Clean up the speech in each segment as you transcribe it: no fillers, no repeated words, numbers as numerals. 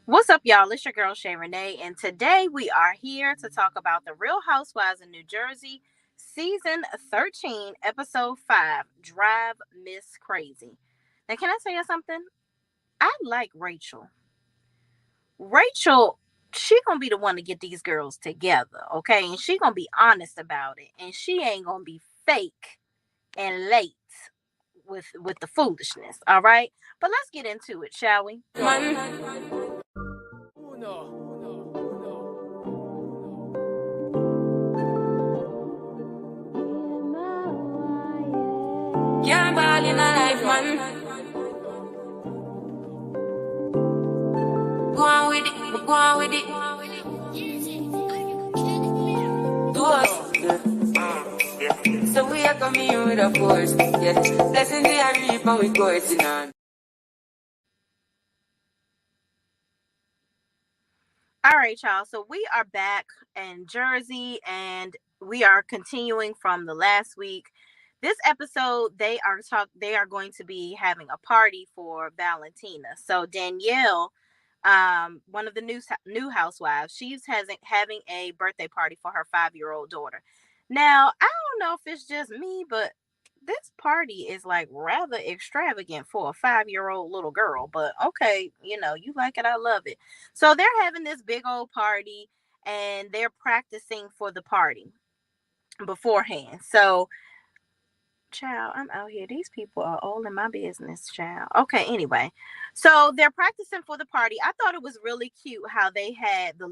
What's up, y'all? It's your girl Shay Renee, and today we are here to talk about the Real Housewives of New Jersey, season 13, episode 5, Drive Miss Crazy. Now, can I tell you something? I like Rachel. Rachel, she gonna be the one to get these girls together, okay? And she gonna be honest about it, and she ain't gonna be fake and late with the foolishness, all right? But let's get into it, shall we? Can't ball in a life, man. Go on with it, go on with it. Do us. So we are coming in with a force. Yes, blessings we are reap and we coursing on. All right, y'all. So we are back in Jersey and we are continuing from the last week. This episode, they are going to be having a party for Valentina. So Danielle, one of the new housewives, she's having a birthday party for her 5-year-old daughter. Now, I don't know if it's just me, but this party is like rather extravagant for a 5-year-old little girl. But okay, you like it, I love it. So they're having this big old party and they're practicing for the party beforehand. So, child, I'm out here. These people are all in my business, child. Okay, anyway. So they're practicing for the party. I thought it was really cute how they had the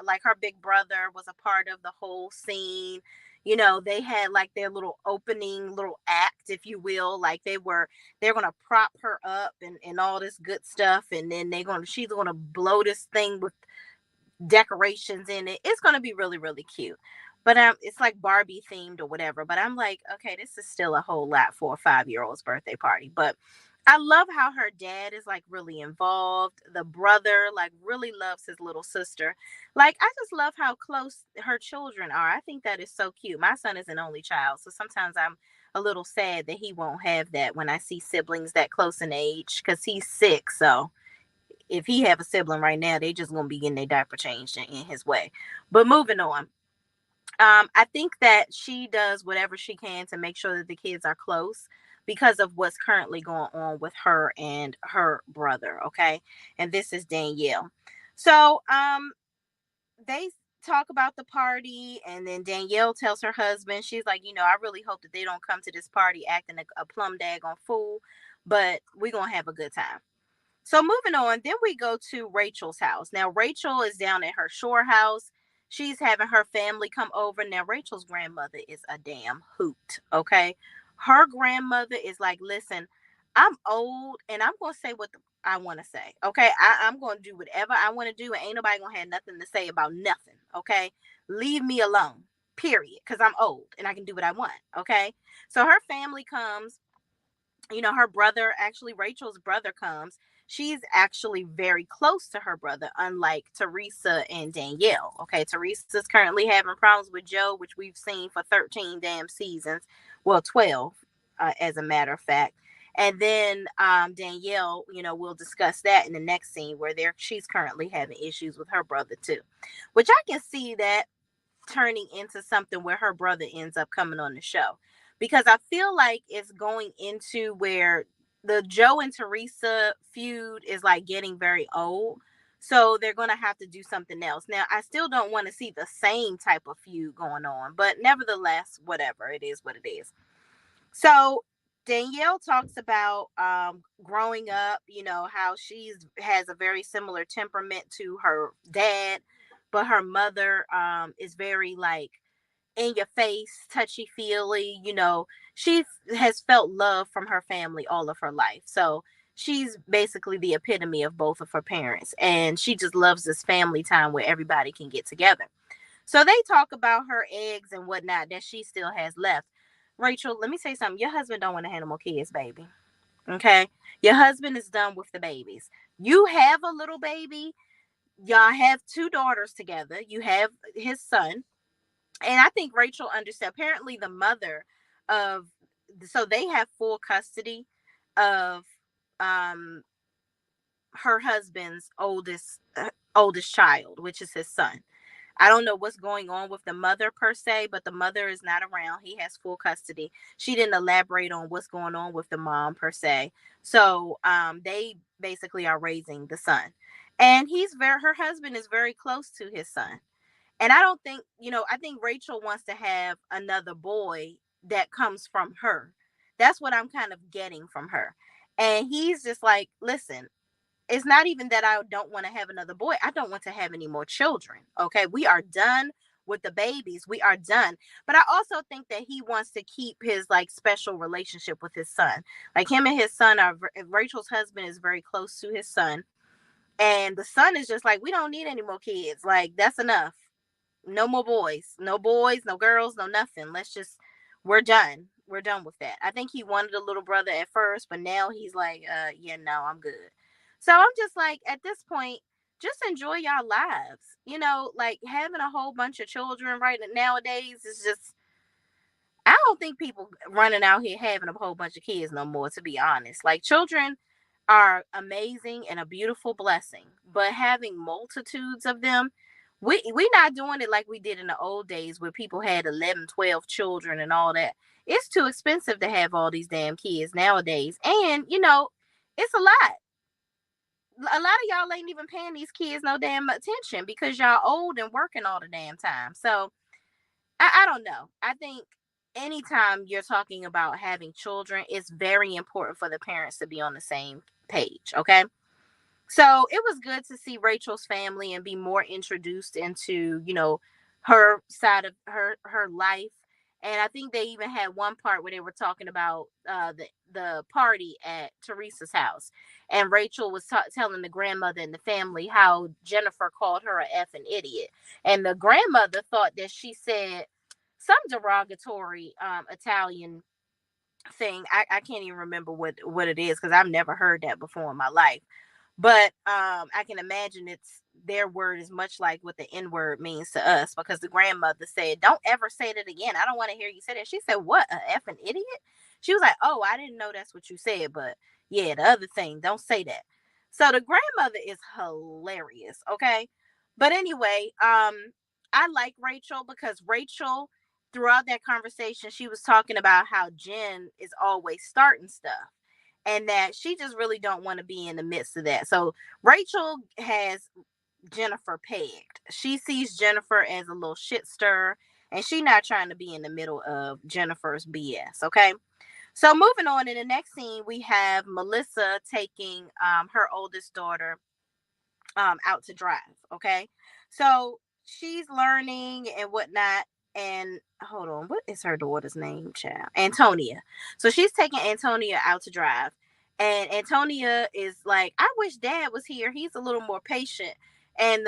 like her big brother was a part of the whole scene. They had like their little opening little act, if you will. Like they're gonna prop her up and all this good stuff, and then she's gonna blow this thing with decorations in it. It's gonna be really, really cute. But it's like Barbie themed or whatever. But I'm like, okay, this is still a whole lot for a 5-year-old's birthday party. But I love how her dad is like really involved. The brother like really loves his little sister. Like I just love how close her children are. I think that is so cute. My son is an only child, so sometimes I'm a little sad that he won't have that when I see siblings that close in age because he's 6. So if he have a sibling right now, they just gonna be getting their diaper changed in his way. But moving on. I think that she does whatever she can to make sure that the kids are close because of what's currently going on with her and her brother. Okay. And this is Danielle. So they talk about the party, and then Danielle tells her husband, she's like, I really hope that they don't come to this party acting a plum daggone fool, but we're gonna have a good time. So moving on, then we go to Rachel's house. Now Rachel is down at her shore house. She's having her family come over. Now Rachel's grandmother is a damn hoot. Okay, her grandmother is like, listen, I'm old and I'm gonna say what I want to say. Okay, I'm gonna do whatever I want to do, and ain't nobody gonna have nothing to say about nothing. Okay, leave me alone. Period. Because I'm old and I can do what I want. Okay, so her family comes, her brother, actually Rachel's brother comes. She's actually very close to her brother, unlike Teresa and Danielle. Okay, Teresa's currently having problems with Joe, which we've seen for 13 damn seasons. Well, 12, as a matter of fact. And then Danielle, we'll discuss that in the next scene where she's currently having issues with her brother too, which I can see that turning into something where her brother ends up coming on the show, because I feel like it's going into where the Joe and Teresa feud is like getting very old. So they're going to have to do something else. Now, I still don't want to see the same type of feud going on, but nevertheless, whatever, it is what it is. So Danielle talks about growing up, how she's has a very similar temperament to her dad, but her mother is very like in your face, touchy feely. She has felt love from her family all of her life. So she's basically the epitome of both of her parents. And she just loves this family time where everybody can get together. So they talk about her eggs and whatnot that she still has left. Rachel, let me say something. Your husband don't want to have no more kids, baby. Okay? Your husband is done with the babies. You have a little baby. Y'all have 2 daughters together. You have his son, and I think Rachel understood. Apparently, the mother of so they have full custody of her husband's oldest child, which is his son. I don't know what's going on with the mother per se, but the mother is not around. He has full custody. She didn't elaborate on what's going on with the mom per se. So they basically are raising the son. And her husband is very close to his son. And I don't think, I think Rachel wants to have another boy that comes from her. That's what I'm kind of getting from her. And he's just like, listen, it's not even that I don't want to have another boy. I don't want to have any more children. Okay. We are done with the babies. We are done. But I also think that he wants to keep his like special relationship with his son. Like him and his son Rachel's husband is very close to his son. And the son is just like, we don't need any more kids. Like, that's enough. No more boys. No boys, no girls, no nothing. We're done. We're done with that. I think he wanted a little brother at first, but now he's like, yeah, no, I'm good. So I'm just like, at this point, just enjoy y'all lives. Like having a whole bunch of children right nowadays is just, I don't think people running out here having a whole bunch of kids no more, to be honest. Like children are amazing and a beautiful blessing, but having multitudes of them, we not doing it like we did in the old days where people had 11, 12 children and all that. It's too expensive to have all these damn kids nowadays. And, it's a lot. A lot of y'all ain't even paying these kids no damn attention because y'all old and working all the damn time. So I don't know. I think anytime you're talking about having children, it's very important for the parents to be on the same page. Okay. So it was good to see Rachel's family and be more introduced into, her side of her life. And I think they even had one part where they were talking about the party at Teresa's house, and Rachel was telling the grandmother and the family how Jennifer called her a effing idiot, and the grandmother thought that she said some derogatory Italian thing. I can't even remember what it is because I've never heard that before in my life. But I can imagine it's their word is much like what the N word means to us because the grandmother said, "Don't ever say that again. I don't want to hear you say that." She said, "What, a effing idiot?" She was like, "Oh, I didn't know that's what you said, but yeah, the other thing, don't say that." So the grandmother is hilarious, okay? But anyway, I like Rachel because Rachel, throughout that conversation, she was talking about how Jen is always starting stuff and that she just really don't want to be in the midst of that. So Rachel has Jennifer pegged. She sees Jennifer as a little shit stir, and she not trying to be in the middle of Jennifer's BS. Okay. So moving on in the next scene, we have Melissa taking her oldest daughter out to drive. Okay. So she's learning and whatnot. And hold on, what is her daughter's name, child? Antonia. So she's taking Antonia out to drive. And Antonia is like, I wish dad was here. He's a little more patient. And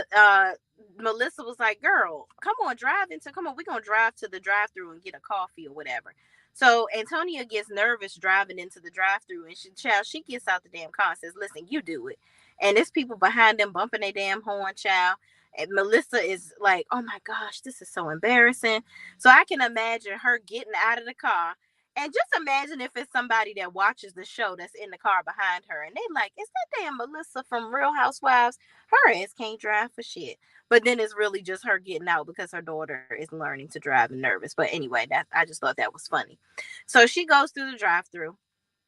Melissa was like, girl, come on, we're gonna drive to the drive through and get a coffee or whatever. So Antonia gets nervous driving into the drive through and she gets out the damn car and says, listen, you do it, and there's people behind them bumping their damn horn, child. And Melissa is like, oh my gosh, this is so embarrassing. So I can imagine her getting out of the car. And just imagine if it's somebody that watches the show that's in the car behind her. And they like, is that damn Melissa from Real Housewives? Her ass can't drive for shit. But then it's really just her getting out because her daughter is learning to drive and nervous. But anyway, I just thought that was funny. So she goes through the drive through.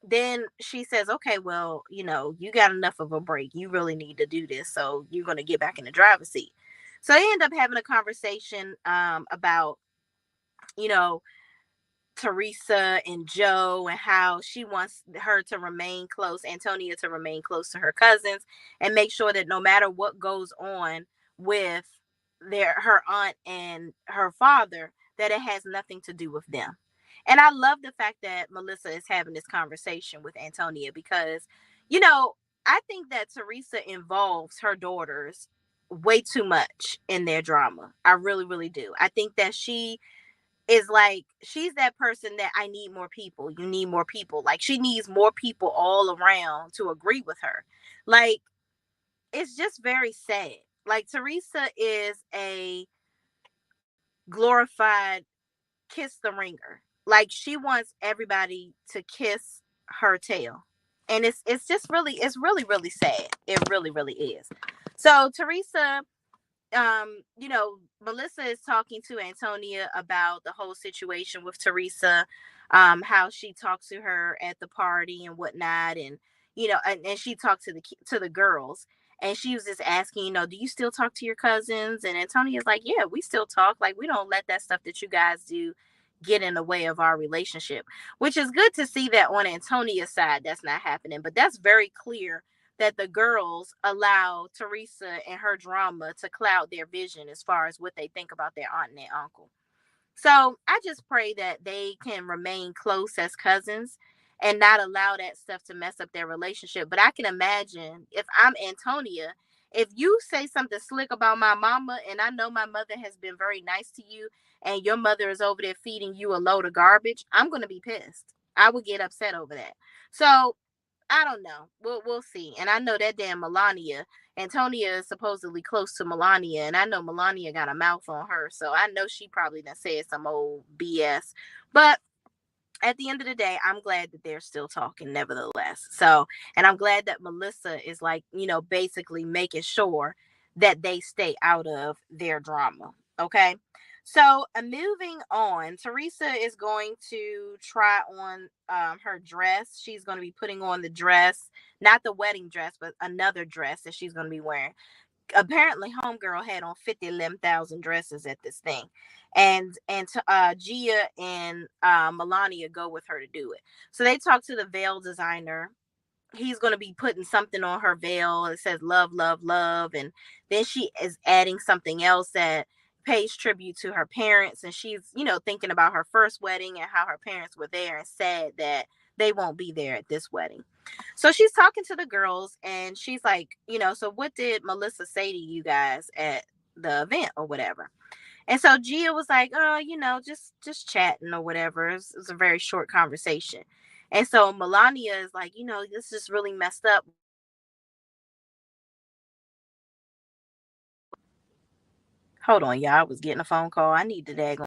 Then she says, okay, well, you got enough of a break. You really need to do this. So you're going to get back in the driver's seat. So they end up having a conversation about, you know, Teresa and Joe and how she wants her to remain close, Antonia to remain close to her cousins and make sure that no matter what goes on with her aunt and her father, that it has nothing to do with them. And I love the fact that Melissa is having this conversation with Antonia because, you know, I think that Teresa involves her daughters way too much in their drama. I really, really do. I think that she's that person that I need more people. You need more people. Like she needs more people all around to agree with her. Like it's just very sad. Like Teresa is a glorified kiss the ringer. Like she wants everybody to kiss her tail. And it's just really, it's really really sad. It really really is. So Teresa, Melissa is talking to Antonia about the whole situation with Teresa, how she talked to her at the party and whatnot, and and she talked to the girls, and she was just asking, do you still talk to your cousins? And Antonia's like, yeah, we still talk. Like, we don't let that stuff that you guys do get in the way of our relationship, which is good to see that on Antonia's side that's not happening. But that's very clear that the girls allow Teresa and her drama to cloud their vision as far as what they think about their aunt and their uncle. So I just pray that they can remain close as cousins and not allow that stuff to mess up their relationship. But I can imagine, if I'm Antonia, if you say something slick about my mama, and I know my mother has been very nice to you, and your mother is over there feeding you a load of garbage, I'm going to be pissed. I would get upset over that. So I don't know. We'll see. And I know that damn Melania, Antonia is supposedly close to Melania, and I know Melania got a mouth on her, so I know she probably done said some old BS. But at the end of the day, I'm glad that they're still talking, nevertheless. So, and I'm glad that Melissa is like, basically making sure that they stay out of their drama. Okay. So, moving on, Teresa is going to try on her dress. She's going to be putting on the dress, not the wedding dress, but another dress that she's going to be wearing. Apparently homegirl had on 50 11,000 dresses at this thing, and Gia and Melania go with her to do it. So they talk to the veil designer. He's going to be putting something on her veil. It says love love love, and then she is adding something else that pays tribute to her parents, and she's thinking about her first wedding and how her parents were there and sad that they won't be there at this wedding. So she's talking to the girls, and she's like, so what did Melissa say to you guys at the event or whatever? And so Gia was like, oh, just chatting or whatever. It was a very short conversation. And so Melania is like, this is really messed up. Hold on, y'all. I was getting a phone call. I need to dag.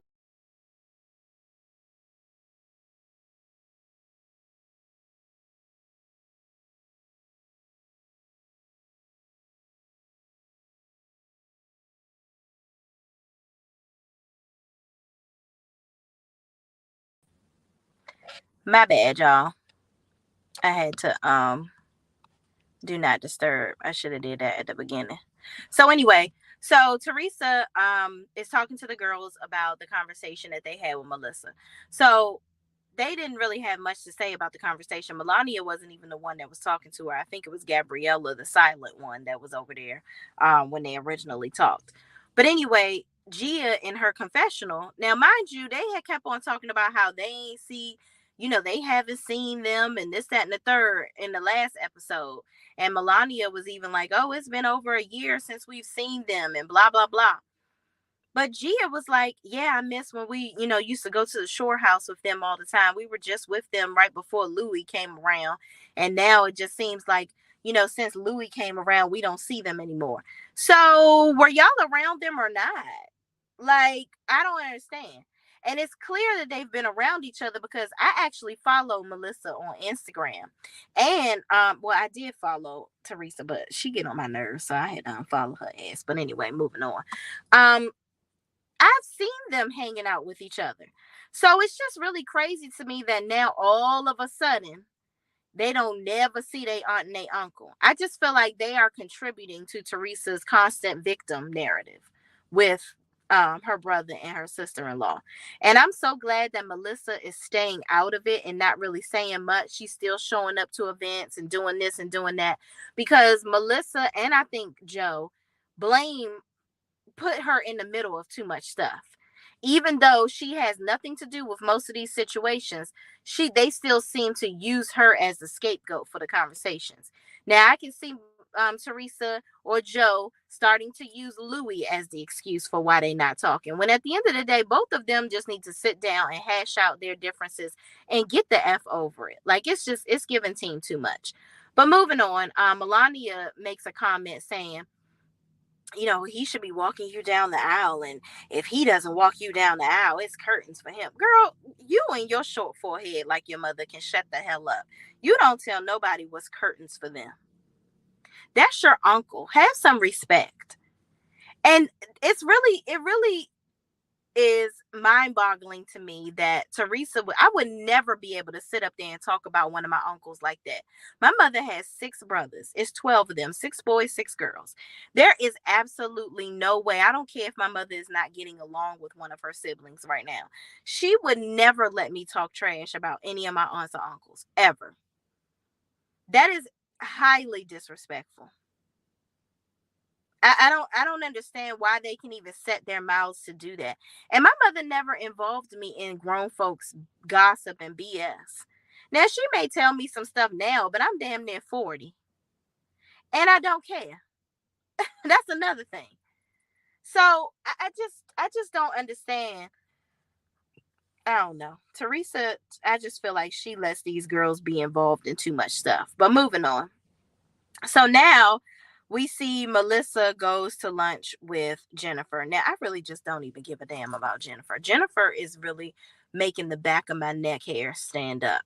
My bad, y'all. I had to do not disturb. I should have did that at the beginning. So anyway, so Teresa is talking to the girls about the conversation that they had with Melissa. So they didn't really have much to say about the conversation. Melania wasn't even the one that was talking to her. I think it was Gabriella, the silent one, that was over there when they originally talked. But anyway, Gia in her confessional, now mind you, they had kept on talking about how they ain't see, they haven't seen them and this, that, and the third in the last episode. And Melania was even like, oh, it's been over a year since we've seen them and blah, blah, blah. But Gia was like, yeah, I miss when we, used to go to the shore house with them all the time. We were just with them right before Louis came around. And now it just seems like, since Louis came around, we don't see them anymore. So were y'all around them or not? Like, I don't understand. And it's clear that they've been around each other because I actually follow Melissa on Instagram. And well, I did follow Teresa, but she get on my nerves, so I had to unfollow her ass. But anyway, moving on. Um, I've seen them hanging out with each other. So it's just really crazy to me that now all of a sudden they don't never see their aunt and their uncle. I just feel like they are contributing to Teresa's constant victim narrative with her brother and her sister-in-law. And I'm so glad that Melissa is staying out of it and not really saying much. She's still showing up to events and doing this and doing that because Melissa and I think Joe blame put her in the middle of too much stuff. Even though she has nothing to do with most of these situations, they still seem to use her as the scapegoat for the conversations. Now I can see Teresa or Joe starting to use Louis as the excuse for why they're not talking. When at the end of the day, both of them just need to sit down and hash out their differences and get the F over it. Like it's giving team too much. But moving on, Melania makes a comment saying, he should be walking you down the aisle, and if he doesn't walk you down the aisle, it's curtains for him. Girl, you and your short forehead like your mother can shut the hell up. You don't tell nobody what's curtains for them. That's your uncle. Have some respect. And it really is mind-boggling to me that Teresa would I would never be able to sit up there and talk about one of my uncles like that. My mother has 6 brothers. It's 12 of them, 6 boys, 6 girls. There is absolutely no way. I don't care if my mother is not getting along with one of her siblings right now. She would never let me talk trash about any of my aunts or uncles ever. That is highly disrespectful. I don't understand why they can even set their mouths to do that. And my mother never involved me in grown folks gossip and BS. Now she may tell me some stuff now, but I'm damn near 40. And I don't care. That's another thing. So I just don't understand. I don't know. Teresa, I just feel like she lets these girls be involved in too much stuff. But moving on. So now we see Melissa goes to lunch with Jennifer. Now, I really just don't even give a damn about Jennifer. Jennifer is really making the back of my neck hair stand up.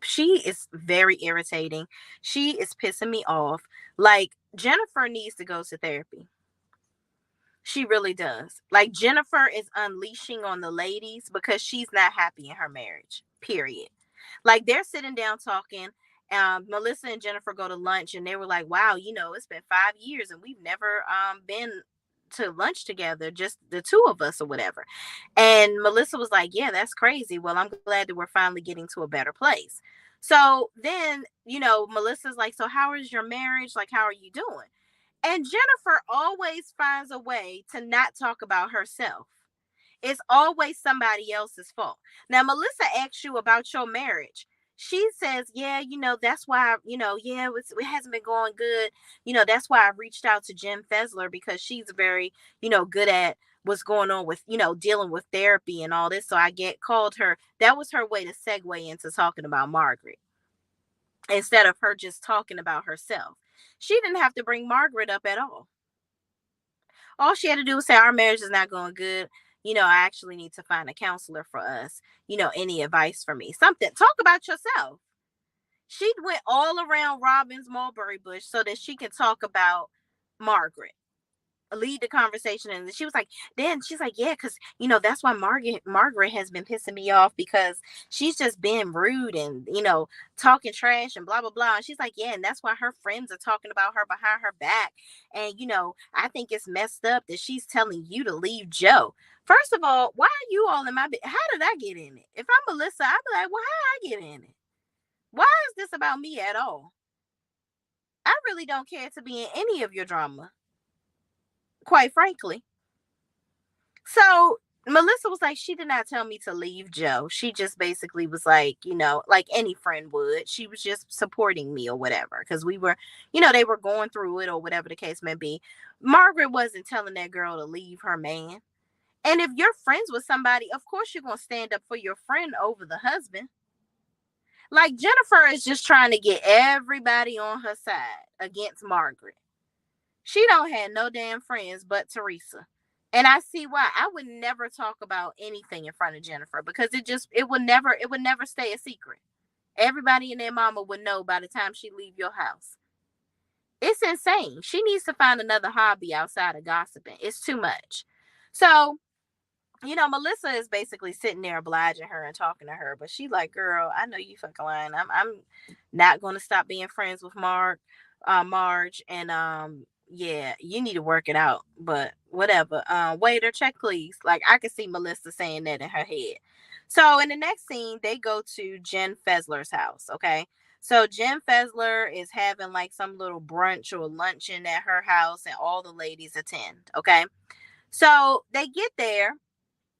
She is very irritating. She is pissing me off. Like, Jennifer needs to go to therapy. She really does. Like, Jennifer is unleashing on the ladies because she's not happy in her marriage. Period. Like, they're sitting down talking. Melissa and Jennifer go to lunch, and they were like, "Wow, it's been 5 years, and we've never been to lunch together, just the two of us, or whatever." And Melissa was like, "Yeah, that's crazy. Well, I'm glad that we're finally getting to a better place." So then, Melissa's like, "So how is your marriage? Like, how are you doing?" And Jennifer always finds a way to not talk about herself. It's always somebody else's fault. Now, Melissa asks you about your marriage. She says, "Yeah, that's why, yeah, it hasn't been going good. That's why I reached out to Jen Fessler because she's very, good at what's going on with, dealing with therapy and all this. So I get called her." That was her way to segue into talking about Margaret instead of her just talking about herself. She didn't have to bring Margaret up at all. All she had to do was say, "Our marriage is not going good. I actually need to find a counselor for us. Any advice for me? Something. Talk about yourself." She went all around Robin's mulberry bush so that she can talk about Margaret, lead the conversation. And she was like, then she's like, "Yeah, because that's why Margaret has been pissing me off because she's just being rude and talking trash and blah blah blah." And she's like, "Yeah, and that's why her friends are talking about her behind her back. And I think it's messed up that she's telling you to leave Joe." First of all, why are you all in my bed? How did I get in it? If I'm Melissa, I'd be like, "Well, how did I get in it? Why is this about me at all? I really don't care to be in any of your drama, quite frankly." So Melissa was like, "She did not tell me to leave Joe. She just basically was like, like any friend would. She was just supporting me or whatever. Because we were, they were going through it or whatever the case may be." Margaret wasn't telling that girl to leave her man. And if you're friends with somebody, of course you're going to stand up for your friend over the husband. Like, Jennifer is just trying to get everybody on her side against Margaret. She don't have no damn friends but Teresa. And I see why. I would never talk about anything in front of Jennifer because it would never stay a secret. Everybody and their mama would know by the time she leave your house. It's insane. She needs to find another hobby outside of gossiping. It's too much. So, Melissa is basically sitting there obliging her and talking to her, but she like, "Girl, I know you fucking lying. I'm not gonna stop being friends with Marge, and yeah, you need to work it out." But whatever. Waiter, check please. Like, I could see Melissa saying that in her head. So in the next scene, they go to Jen Fessler's house. Okay. So Jen Fessler is having like some little brunch or luncheon at her house, and all the ladies attend. Okay. So they get there,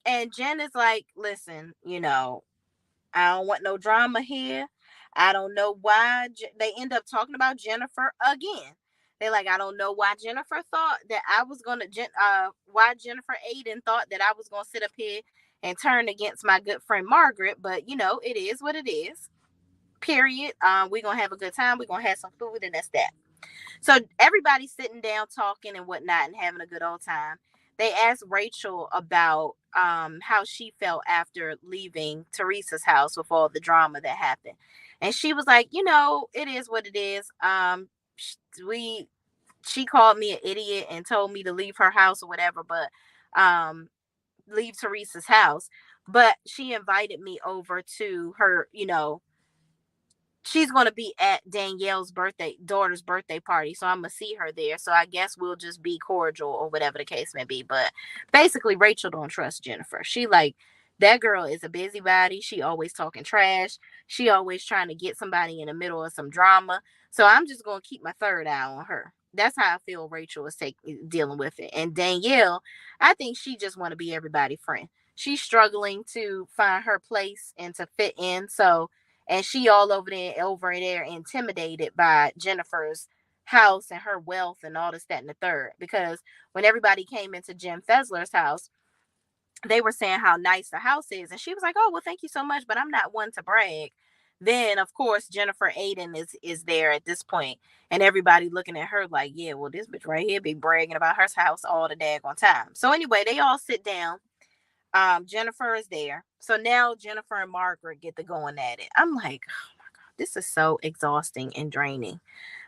and Jen is like, "Listen, I don't want no drama here. I don't know why." They end up talking about Jennifer again. They like, "I don't know why Jennifer thought that I was gonna, why Jennifer Aiden thought that I was gonna sit up here and turn against my good friend Margaret. But it is what it is. Period. We're gonna have a good time. We're gonna have some food, and that's that." So everybody's sitting down talking and whatnot and having a good old time. They asked Rachel about how she felt after leaving Teresa's house with all the drama that happened. And she was like, it is what it is. We she called me an idiot and told me to leave her house or whatever, but um leave Teresa's house. But she invited me over to her, she's going to be at Danielle's daughter's birthday party. So I'm going to see her there. So I guess we'll just be cordial or whatever the case may be. But basically, Rachel don't trust Jennifer. She like, that girl is a busybody. She always talking trash. She always trying to get somebody in the middle of some drama. So I'm just going to keep my third eye on her. That's how I feel Rachel is dealing with it. And Danielle, I think she just want to be everybody's friend. She's struggling to find her place and to fit in. So, and she all over there intimidated by Jennifer's house and her wealth and all this, that, and the third. Because when everybody came into Jim Fessler's house, they were saying how nice the house is, and she was like, "Oh, well, thank you so much, but I'm not one to brag." Then, of course, Jennifer Aiden is there at this point, and everybody looking at her like, "Yeah, well, this bitch right here be bragging about her house all the daggone time." So anyway, they all sit down. Jennifer is there. So now Jennifer and Margaret get to going at it. I'm like, oh my God, this is so exhausting and draining.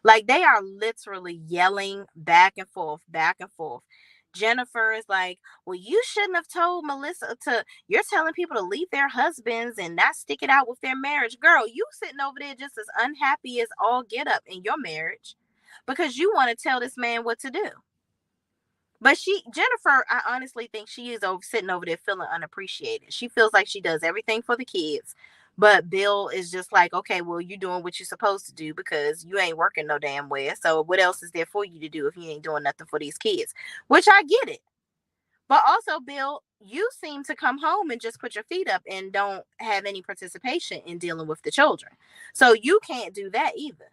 Like they are literally yelling back and forth, back and forth. Jennifer is like, well, you shouldn't have told Melissa you're telling people to leave their husbands and not stick it out with their marriage. Girl, you sitting over there just as unhappy as all get up in your marriage because you want to tell this man what to do. But Jennifer, I honestly think she is sitting over there feeling unappreciated. She feels like she does everything for the kids. But Bill is just like, okay, well, you're doing what you're supposed to do because you ain't working no damn way. So what else is there for you to do if you ain't doing nothing for these kids? Which I get it. But also, Bill, you seem to come home and just put your feet up and don't have any participation in dealing with the children. So you can't do that either.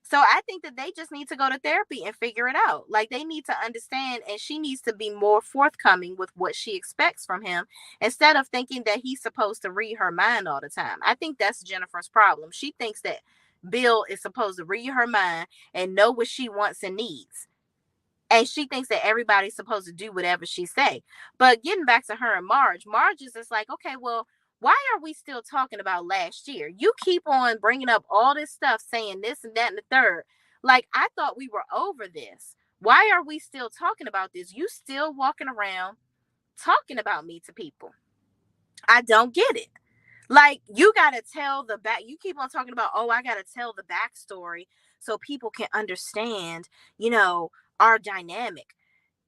So I think that they just need to go to therapy and figure it out. Like they need to understand, and she needs to be more forthcoming with what she expects from him instead of thinking that he's supposed to read her mind all the time. I think that's Jennifer's problem. She thinks that Bill is supposed to read her mind and know what she wants and needs. And she thinks that everybody's supposed to do whatever she say. But getting back to her and Marge is just like, okay, well, why are we still talking about last year? You keep on bringing up all this stuff, saying this and that and the third. Like, I thought we were over this. Why are we still talking about this? You still walking around talking about me to people. I don't get it. Like, you got to tell the back. You keep on talking about, oh, I got to tell the backstory so people can understand, our dynamic.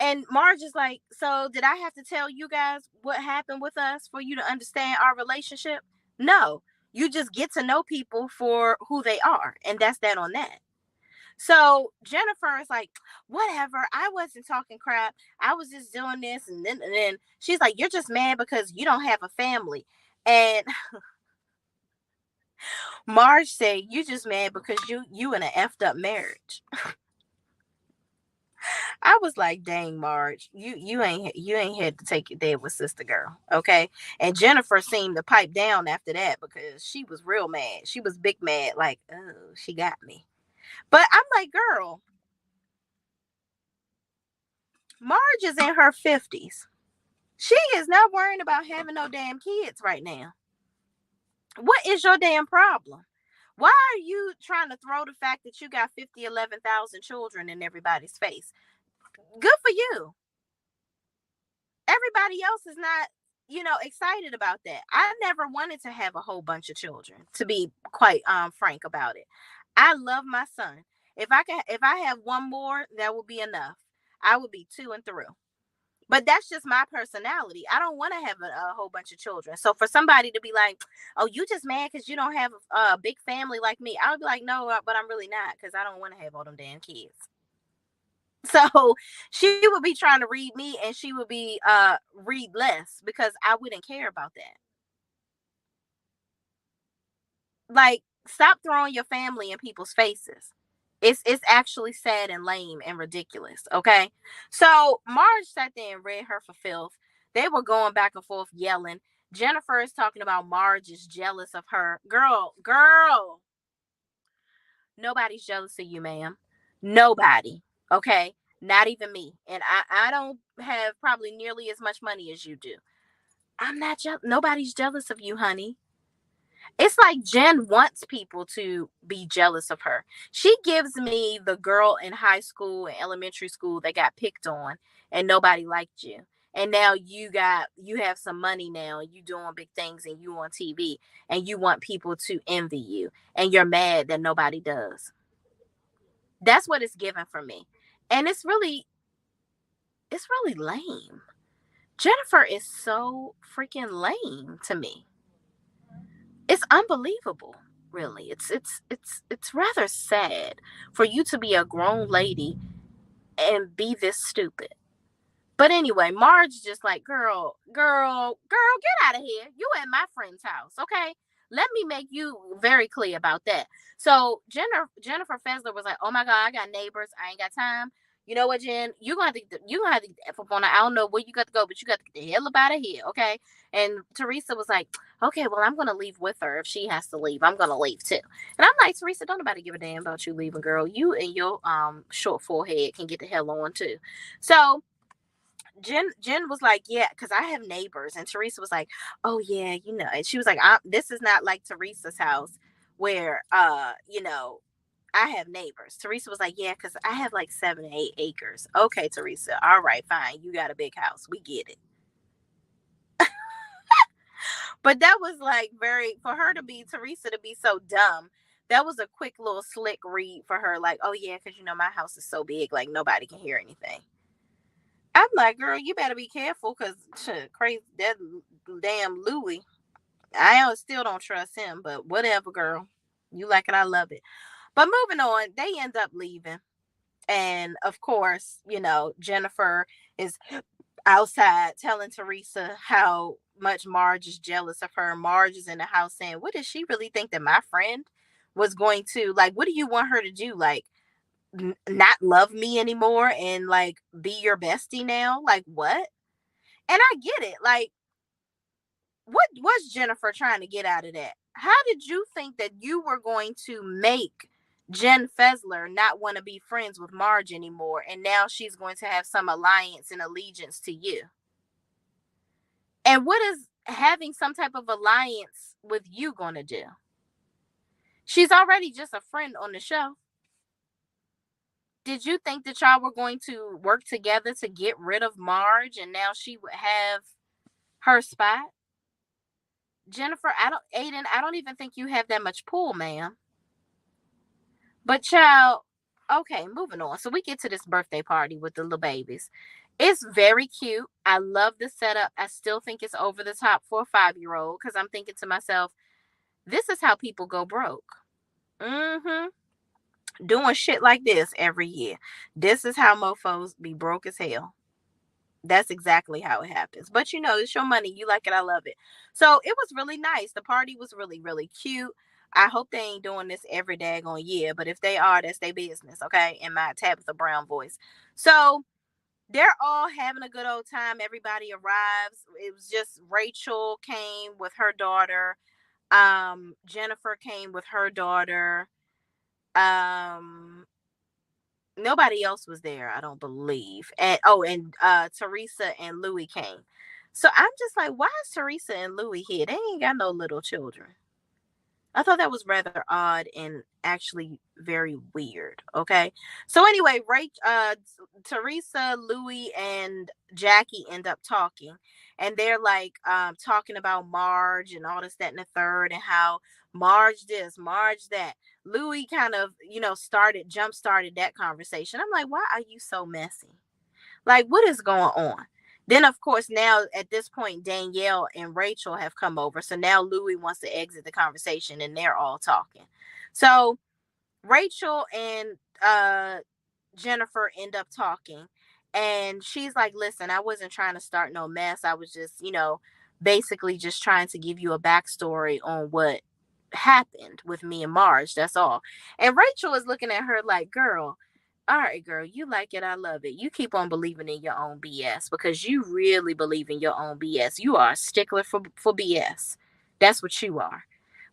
And Marge is like, so did I have to tell you guys what happened with us for you to understand our relationship? No, you just get to know people for who they are. And that's that on that. So Jennifer is like, whatever. I wasn't talking crap. I was just doing this. And then she's like, you're just mad because you don't have a family. And Marge said, you just mad because you in an effed up marriage. I was like, dang, Marge, you ain't had to take it there with sister girl, okay? And Jennifer seemed to pipe down after that because she was real mad. She was big mad, like, oh, she got me. But I'm like, girl, Marge is in her 50s. She is not worrying about having no damn kids right now. What is your damn problem? Why are you trying to throw the fact that you got 11,000 children in everybody's face? Good for you. Everybody else is not, excited about that. I never wanted to have a whole bunch of children, to be quite frank about it. I love my son. If I have one more, that would be enough. I would be two and through. But that's just my personality. I don't want to have a whole bunch of children. So for somebody to be like, "Oh, you just mad because you don't have a big family like me," I would be like, "No, but I'm really not because I don't want to have all them damn kids." So she would be trying to read me and she would be read less because I wouldn't care about that. Like, stop throwing your family in people's faces. It's actually sad and lame and ridiculous, okay? So Marge sat there and read her for filth. They were going back and forth yelling. Jennifer is talking about Marge is jealous of her. Girl, nobody's jealous of you, ma'am. Nobody. Okay. Not even me. And I don't have probably nearly as much money as you do. I'm not jealous. Nobody's jealous of you, honey. It's like Jen wants people to be jealous of her. She gives me the girl in high school and elementary school that got picked on and nobody liked you. And now you have some money now and you doing big things and you on TV and you want people to envy you and you're mad that nobody does. That's what it's given for me. And it's really lame. Jennifer is so freaking lame to me. It's unbelievable, really. It's rather sad for you to be a grown lady and be this stupid. But anyway, Marge just like, girl, get out of here. You at my friend's house, okay? Let me make you very clear about that. So Jennifer Fessler was like, oh my God, I got neighbors. I ain't got time. You know what, Jen? You're gonna have to get the F up on her. I don't know where you got to go, but you got to get the hell up out of here, okay? And Teresa was like, okay, well, I'm gonna leave with her. If she has to leave, I'm gonna leave too. And I'm like, Teresa, don't nobody give a damn about you leaving, girl. You and your short forehead can get the hell on too. So Jen was like, yeah, because I have neighbors, and Teresa was like, oh yeah, and she was like, this is not like Teresa's house where I have neighbors. Teresa was like, yeah, because I have like 7 8 acres. Okay, Teresa, all right, fine, you got a big house, we get it. But that was like very for her to be Teresa to be so dumb. That was a quick little slick read for her, like, oh yeah, because my house is so big, like nobody can hear anything. I'm like, girl, you better be careful because crazy that damn Louis. Still don't trust him, but whatever, girl. You like it, I love it. But moving on, they end up leaving, and of course, Jennifer is outside telling Teresa how much Marge is jealous of her. Marge is in the house saying, "What does she really think that my friend was going to like? What do you want her to do? Like, not love me anymore and like be your bestie now? Like what?" And I get it. Like, what was Jennifer trying to get out of that? How did you think that you were going to make Jen Fessler not want to be friends with Marge anymore, and now she's going to have some alliance and allegiance to you? And what is having some type of alliance with you going to do? She's already just a friend on the show. Did you think that y'all were going to work together to get rid of Marge and now she would have her spot? Jennifer, I don't even think you have that much pull, ma'am. But child, okay, moving on. So we get to this birthday party with the little babies. It's very cute. I love the setup. I still think it's over the top for a 5-year-old because I'm thinking to myself, this is how people go broke. Mm-hmm. Doing shit like this every year. This is how mofos be broke as hell. That's exactly how it happens. But it's your money. You like it. I love it. So it was really nice. The party was really, really cute. I hope they ain't doing this every daggone year. But if they are, that's their business. Okay. In my Tabitha Brown voice. So they're all having a good old time. Everybody arrives. It was just Rachel came with her daughter. Jennifer came with her daughter. Um, Nobody else was there, I don't believe. And Teresa and Louis came. So I'm just like, why is Teresa and Louis here? They ain't got no little children. I thought that was rather odd and actually very weird. Okay. So anyway, Teresa, Louis, and Jackie end up talking. And they're like talking about Marge and all this, that, and the third, and how Marge this, Marge that. Louis kind of, jump started that conversation. I'm like, why are you so messy? Like, what is going on? Then, of course, now at this point, Danielle and Rachel have come over. So now Louis wants to exit the conversation and they're all talking. So Rachel and Jennifer end up talking. And she's like, listen, I wasn't trying to start no mess. I was just, basically just trying to give you a backstory on what happened with me and Marge. That's all. And Rachel is looking at her like, girl, all right, girl, you like it. I love it. You keep on believing in your own BS because you really believe in your own BS. You are a stickler for BS. That's what you are.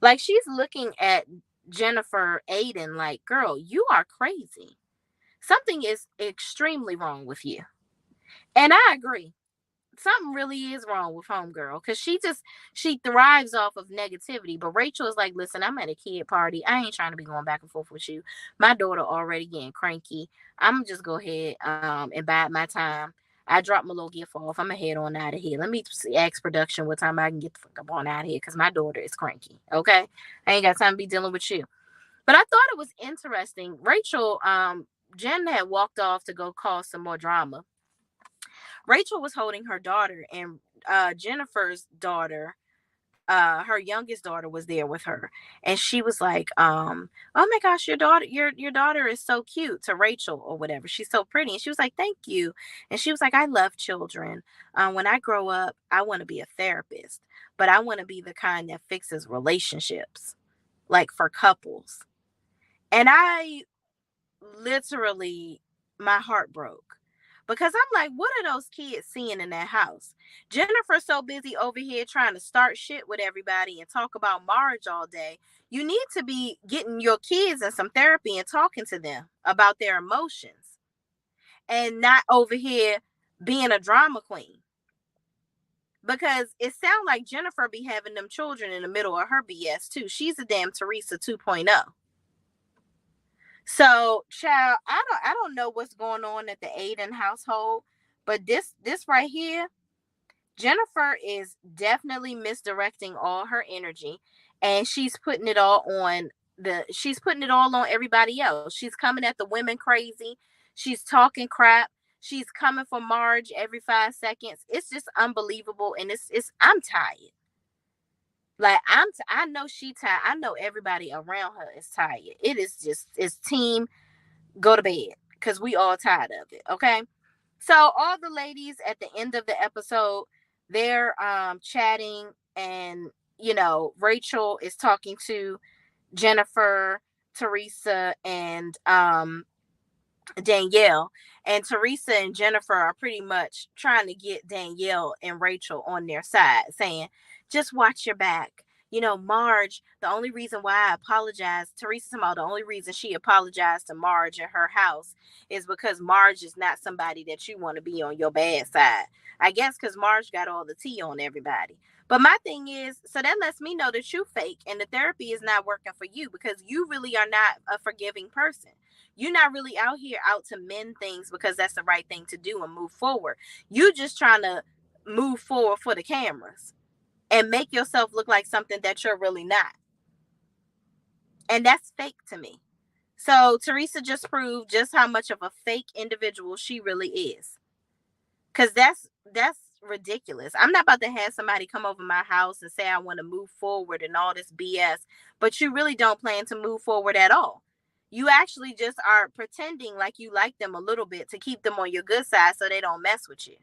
Like, she's looking at Jennifer Aiden like, girl, you are crazy. something is extremely wrong with you. And I agree. Something really is wrong with homegirl because she thrives off of negativity. But Rachel is like, listen, I'm at a kid party. I ain't trying to be going back and forth with you. My daughter already getting cranky. I'm just go ahead and bide my time. I dropped my little gift off. I'm gonna head on out of here. Let me ask production what time I can get the fuck up on out of here because my daughter is cranky. Okay, I ain't got time to be dealing with you. But I thought it was interesting. Rachel, Jen had walked off to go cause some more drama. Rachel was holding her daughter, and Jennifer's daughter, her youngest daughter, was there with her, and she was like, "Oh my gosh, your daughter is so cute," to Rachel or whatever. She's so pretty, and she was like, "Thank you," and she was like, "I love children. When I grow up, I want to be a therapist, but I want to be the kind that fixes relationships, like for couples." And I literally, my heart broke because I'm like, what are those kids seeing in that house? Jennifer's so busy over here trying to start shit with everybody and talk about Marge all day. You need to be getting your kids in some therapy and talking to them about their emotions and not over here being a drama queen. Because it sounds like Jennifer be having them children in the middle of her BS too. She's a damn Teresa 2.0. So, child, I don't know what's going on at the Aiden household, but this right here, Jennifer is definitely misdirecting all her energy, and she's putting it all on everybody else. She's coming at the women crazy. She's talking crap. She's coming for Marge every 5 seconds. It's just unbelievable, and it's I'm tired. Like I know she tired. I know everybody around her is tired. It is just it's team go to bed because we all tired of it. Okay. So all the ladies at the end of the episode, they're chatting, and Rachel is talking to Jennifer, Teresa, and Danielle. And Teresa and Jennifer are pretty much trying to get Danielle and Rachel on their side, saying, just watch your back. Marge, the only reason why I apologized, Teresa somehow the only reason she apologized to Marge at her house is because Marge is not somebody that you want to be on your bad side. I guess because Marge got all the tea on everybody. But my thing is, so that lets me know that you fake and the therapy is not working for you because you really are not a forgiving person. You're not really out here out to mend things because that's the right thing to do and move forward. You just trying to move forward for the cameras and make yourself look like something that you're really not. And that's fake to me. So Teresa just proved just how much of a fake individual she really is. Cause that's ridiculous. I'm not about to have somebody come over my house and say I want to move forward and all this BS, but you really don't plan to move forward at all. You actually just are pretending like you like them a little bit to keep them on your good side so they don't mess with you.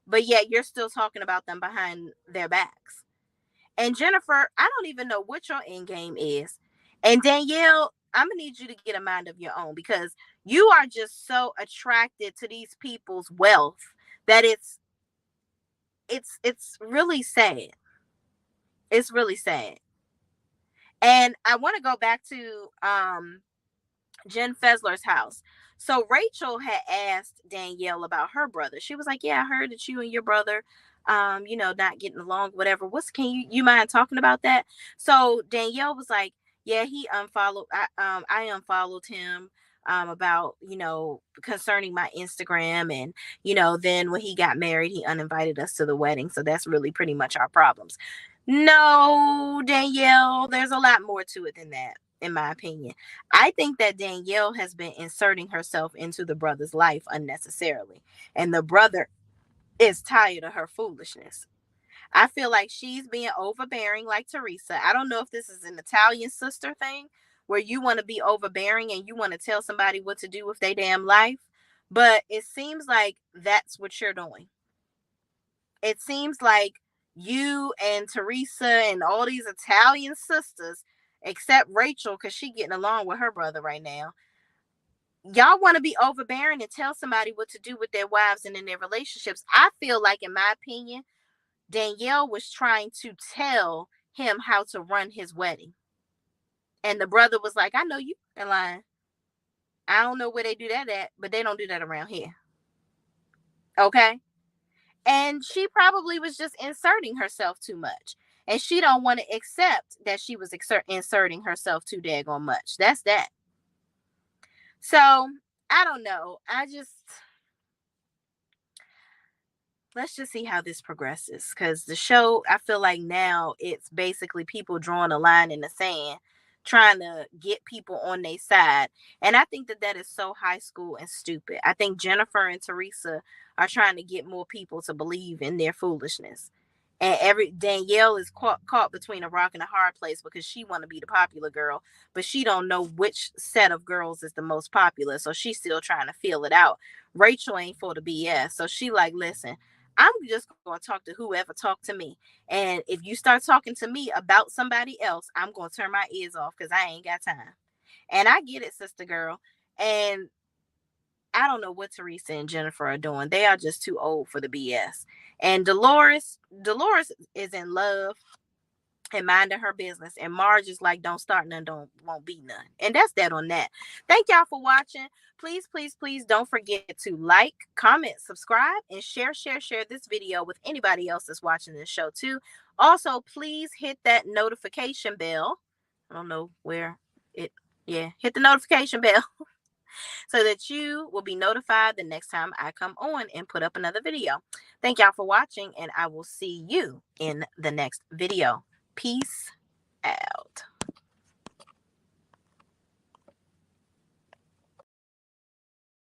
But yet you're still talking about them behind their backs. And Jennifer, I don't even know what your end game is. And Danielle, I'm gonna need you to get a mind of your own because you are just so attracted to these people's wealth that it's really sad. It's really sad. And I want to go back to Jen Fessler's house. So Rachel had asked Danielle about her brother. She was like, "Yeah, I heard that you and your brother, not getting along. Whatever. Can you mind talking about that?" So Danielle was like, "Yeah, he unfollowed. I unfollowed him." About concerning my Instagram, and then when he got married he uninvited us to the wedding, so that's really pretty much our problems. No, Danielle, there's a lot more to it than that, in my opinion. I think that Danielle has been inserting herself into the brother's life unnecessarily, and the brother is tired of her foolishness. I feel like she's being overbearing like Teresa. I don't know if this is an Italian sister thing where you want to be overbearing and you want to tell somebody what to do with their damn life, but it seems like that's what you're doing. It seems like you and Teresa and all these Italian sisters, except Rachel, because she getting along with her brother right now, y'all want to be overbearing and tell somebody what to do with their wives and in their relationships. I feel like, in my opinion, Danielle was trying to tell him how to run his wedding. And the brother was like, I know you are lying. I don't know where they do that at, but they don't do that around here. Okay? And she probably was just inserting herself too much. And she don't want to accept that she was inserting herself too daggone much. That's that. So, I don't know. Let's just see how this progresses, because the show, I feel like now it's basically people drawing a line in the sand, trying to get people on their side. And I think that that is so high school and stupid. I think Jennifer and Teresa are trying to get more people to believe in their foolishness. And every Danielle is caught between a rock and a hard place because she want to be the popular girl, but she don't know which set of girls is the most popular, so she's still trying to feel it out. Rachel ain't for the BS, so she like, listen, I'm just going to talk to whoever talk to me. And if you start talking to me about somebody else, I'm going to turn my ears off because I ain't got time. And I get it, sister girl. And I don't know what Teresa and Jennifer are doing. They are just too old for the BS. And Dolores is in love and minding her business. And Marge is like, don't start none, don't won't be none. And that's that on that. Thank y'all for watching. Please, please, please don't forget to like, comment, subscribe, and share this video with anybody else that's watching this show too. Also, please hit that notification bell. I don't know where it, yeah, hit the notification bell so that you will be notified the next time I come on and put up another video. Thank y'all for watching, and I will see you in the next video. Peace out.